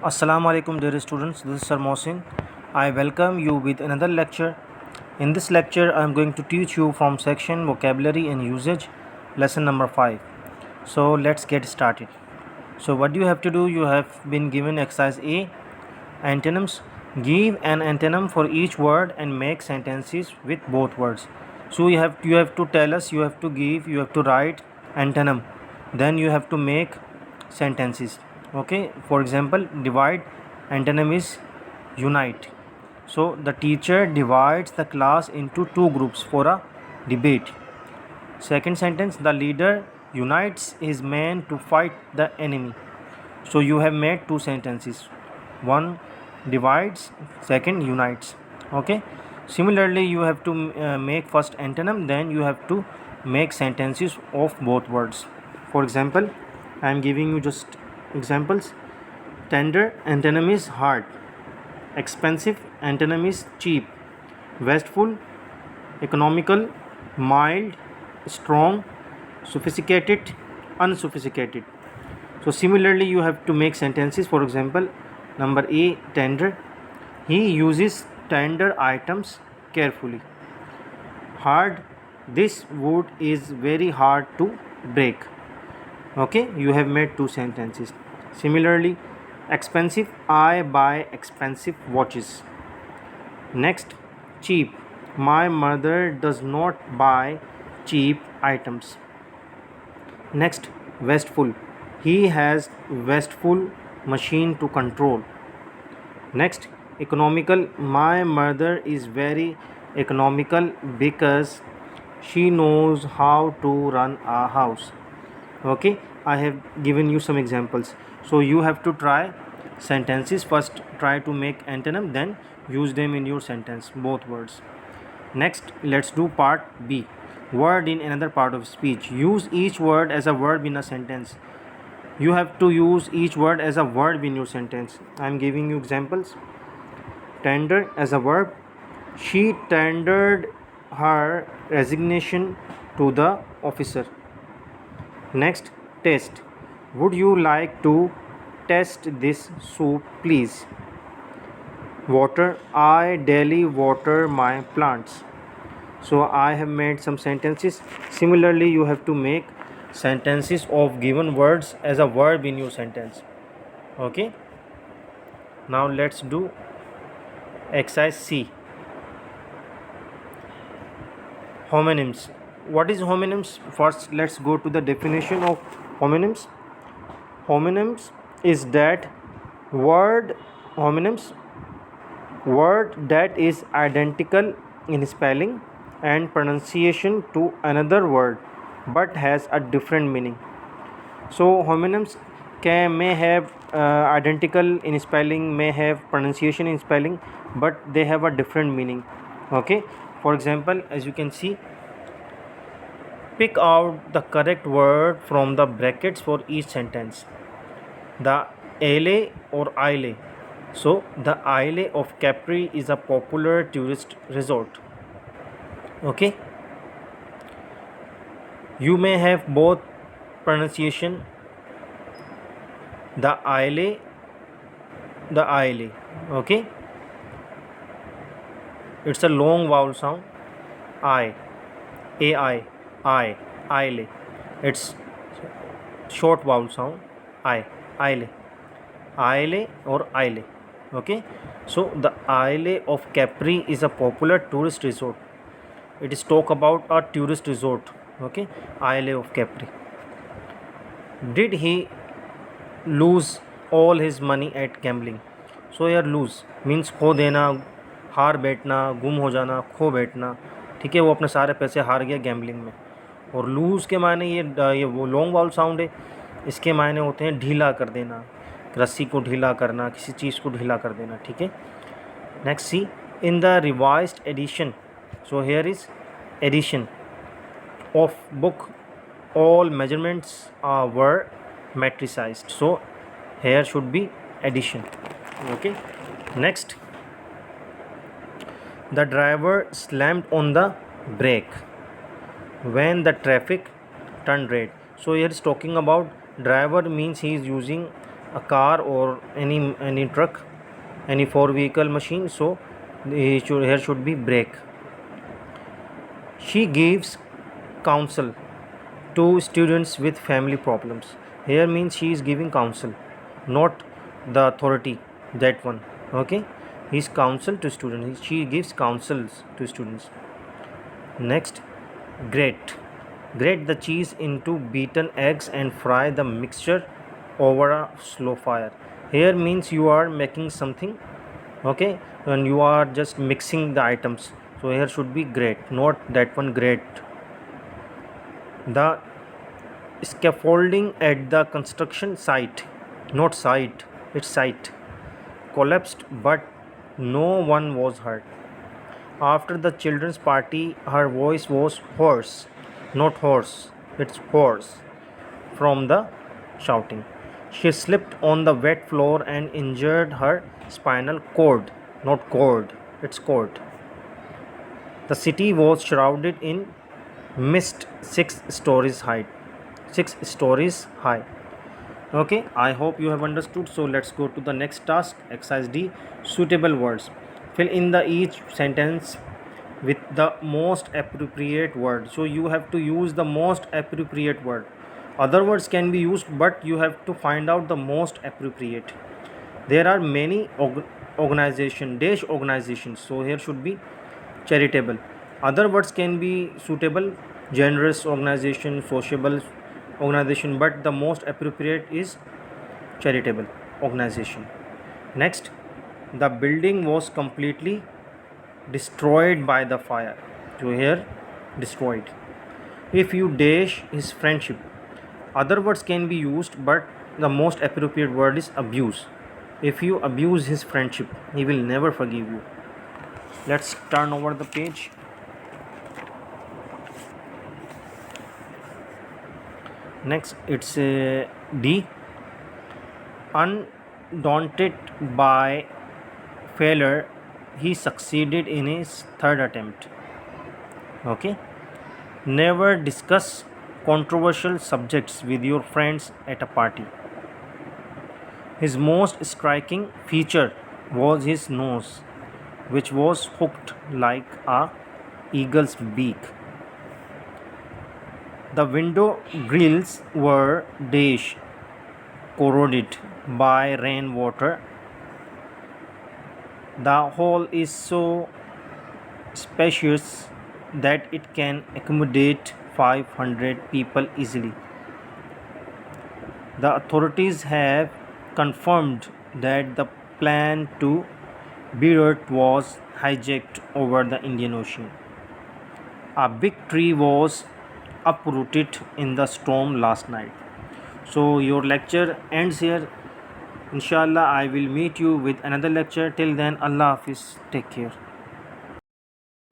Assalamu alaikum dear students, this is Sir Mohsin. I welcome you with another lecture. In this lecture I am going to teach you from section vocabulary and usage lesson number 5. So let's get started. So what you have to do, you have been given exercise A, antonyms. Give an antonym for each word and make sentences with both words. So you have to tell us, you have to write antonym, then you have to make sentences. Okay, for example, divide, antonym is unite. So the teacher divides the class into two groups for a debate. Second sentence, the leader unites his men to fight the enemy. So you have made two sentences, one divides, second unites. Okay, similarly you have to make first antonym, then you have to make sentences of both words. For example, I am giving you just examples. Tender, antonym is hard. Expensive, antonym is cheap. Wasteful, economical. Mild, strong. Sophisticated, unsophisticated. So similarly you have to make sentences. For example, number A, tender, he uses tender items carefully. Hard, this wood is very hard to break. Okay, you have made two sentences. Similarly, expensive, I buy expensive watches. Next, cheap, my mother does not buy cheap items. Next, wasteful, he has wasteful machine to control. Next, economical, my mother is very economical because she knows how to run a house. Okay, I have given you some examples, so you have to try sentences. First try to make antonym, then use them in your sentence, both words. Next, let's do part B, word in another part of speech. Use each word as a verb in a sentence. You have to use each word as a verb in your sentence. I am giving you examples. Tender as a verb, she tendered her resignation to the officer. Next, test, would you like to test this soup please? Water, I daily water my plants. So I have made some sentences. Similarly you have to make sentences of given words as a verb in your sentence. Okay, now let's do exercise C, homonyms. What is homonyms? First let's go to the definition of homonyms. Homonyms is that word, homonyms, word that is identical in spelling and pronunciation to another word but has a different meaning. So homonyms may have identical in spelling, may have pronunciation in spelling, but they have a different meaning. Okay, for example, as you can see, pick out the correct word from the brackets for each sentence. The Isle or Isle. So the Isle of Capri is a popular tourist resort. Okay, you may have both pronunciation, the Isle, the Isle. Okay, it's a long vowel sound, I, I, Isle. It's short vowel sound, Isle, Isle or Isle. Okay, so the Isle of Capri is a popular tourist resort. It is talk about a tourist resort. Okay, Isle of Capri. Did he lose all his money at gambling? So यार lose means खो देना, हार बैठना, गुम हो जाना, खो बैठना. ठीक है, वो अपने सारे पैसे हार गया गैम्बलिंग में. और लूज़ के मायने ये वो लॉन्ग वाउल साउंड है. इसके मायने होते हैं ढीला कर देना, रस्सी को ढीला करना, किसी चीज़ को ढीला कर देना. ठीक है, next see, in the revised edition. So here is edition of book, all measurements were metricized. So here should be addition. Okay, next, the driver slammed on the brake when the traffic turned red. So here is talking about driver, means he is using a car or any truck, any four vehicle machine, so here should be brake. She gives counsel to students with family problems. Here means she is giving counsel, not the authority, that one. Okay, his counsel to students, she gives counsels to students. Next, grate the cheese into beaten eggs and fry the mixture over a slow fire. Here means you are making something, okay, and you are just mixing the items, so here should be grate, not that one, grate. The scaffolding at the construction site, not site, it's site, collapsed, but no one was hurt. After the children's party, her voice was hoarse, not horse, it's hoarse, from the shouting. She slipped on the wet floor and injured her spinal cord, not cord, it's cord. The city was shrouded in mist 6 stories high. 6 stories high. Okay, I hope you have understood. So let's go to the next task. Exercise D. Suitable words. Fill in the each sentence with the most appropriate word. So you have to use the most appropriate word. Other words can be used, but you have to find out the most appropriate. There are many organizations. So here should be charitable. Other words can be suitable, generous organization, sociable organization, but the most appropriate is charitable organization. Next, the building was completely destroyed by the fire. So here, destroyed. If you dash his friendship, other words can be used, but the most appropriate word is abuse. If you abuse his friendship, he will never forgive you. Let's turn over the page. Next, it's D. Undaunted by failure, he succeeded in his third attempt. Okay. Never discuss controversial subjects with your friends at a party. His most striking feature was his nose, which was hooked like a eagle's beak. The window grills were corroded by rainwater. The hall is so spacious that it can accommodate 500 people easily. The authorities have confirmed that the plan to Beirut was hijacked over the Indian Ocean. A big tree was uprooted in the storm last night. So your lecture ends here. Inshallah, I will meet you with another lecture. Till then, Allah Hafiz. Take care.